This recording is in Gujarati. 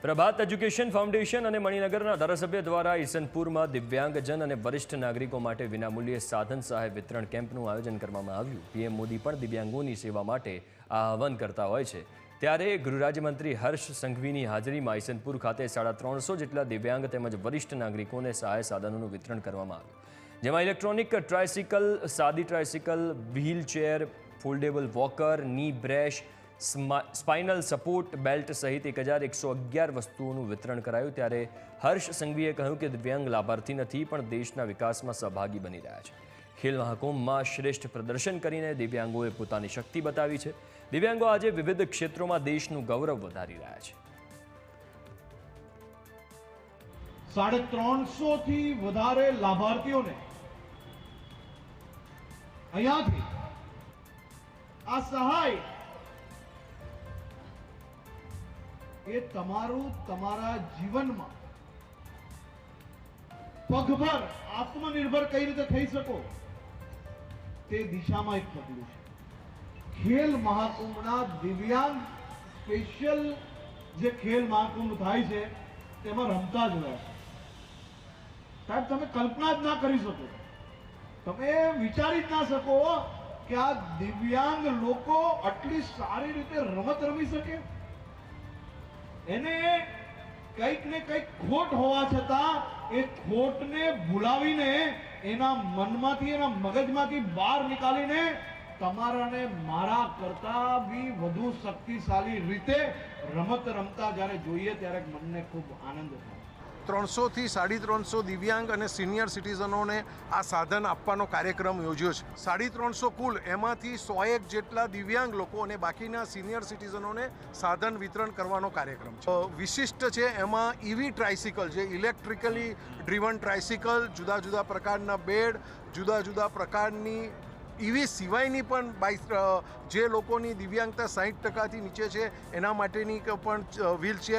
પ્રભાત એજ્યુકેશન ફાઉન્ડેશન અને મણિનગરના ધારાસભ્ય દ્વારા ઈસનપુરમાં દિવ્યાંગજન અને વરિષ્ઠ નાગરિકો માટે વિનામૂલ્યે સાધન સહાય વિતરણ કેમ્પનું આયોજન કરવામાં આવ્યું। પીએમ મોદી પણ દિવ્યાંગોની સેવા માટે આહ્વાન કરતા હોય છે, ત્યારે ગૃહરાજ્યમંત્રી હર્ષ સંઘવીની હાજરીમાં ઈસનપુર ખાતે 350 જેટલા દિવ્યાંગ તેમજ વરિષ્ઠ નાગરિકોને સહાય સાધનોનું વિતરણ કરવામાં આવ્યું, જેમાં ઇલેક્ટ્રોનિક ટ્રાયસિકલ, સાદી ટ્રાયસિકલ, વ્હીલચેર, ફોલ્ડેબલ વોકર, ની બ્રેશ, સ્પાઇનલ સપોર્ટ બેલ્ટ સહિત 1111 વસ્તુઓનું વિતરણ કરાયું। ત્યારે હર્ષ સંઘવીએ કહ્યું કે દિવ્યાંગ લાભાર્થી નથી પણ દેશના વિકાસમાં સહભાગી બની રહ્યા છે। ખેલ મહાકુંભમાં શ્રેષ્ઠ પ્રદર્શન કરીને દિવ્યાંગોએ પોતાની શક્તિ બતાવી છે। દિવ્યાંગો આજે વિવિધ ક્ષેત્રોમાં દેશનું ગૌરવ વધારી રહ્યા છે। 350 થી વધારે લાભાર્થીઓને અહીંયાથી આ સહાય એ તમારા જીવનમાં પગભર આત્મનિર્ભર કઈ રીતે થઈ શકો તે દિશામાં એક પગલું છે। ખેલ મહાકુંભના દિવ્યાંગ સ્પેશિયલ જે ખેલ મહાકુંભ થાય છે તેમાં રમતા જોયા છે। સાહેબ, તમે કલ્પના જ ના કરી શકો, તમે વિચારી જ ના શકો કે આ દિવ્યાંગ લોકો આટલી સારી રીતે રમત રમી શકે। એને કંઈક ને કંઈક ખોટ હોવા છતાં એ ખોટને ભૂલાવીને એના મનમાંથી, એના મગજમાંથી બહાર નીકાળીને તમારાને મારા કરતા બી વધુ શક્તિશાળી રીતે રમત રમતા જ્યારે જોઈએ ત્યારે મનને ખૂબ આનંદ થાય। 300 થી 350 દિવ્યાંગ અને સિનિયર સિટીઝનોને આ સાધન આપવાનો કાર્યક્રમ યોજ્યો છે। 350 કુલ, એમાંથી 101 જેટલા દિવ્યાંગ લોકો અને બાકીના સિનિયર સિટીઝનોને સાધન વિતરણ કરવાનો કાર્યક્રમ છે। વિશિષ્ટ છે એમાં ઈવી ટ્રાયસિકલ, જે ઇલેક્ટ્રિકલી ડ્રીવન ટ્રાયસિકલ, જુદા જુદા પ્રકારના બેડ, જુદા જુદા પ્રકારની ઈવી સિવાયની પણ બાઇક, જે લોકોની દિવ્યાંગતા 60%થી નીચે છે એના માટેની પણ વ્હીલચેર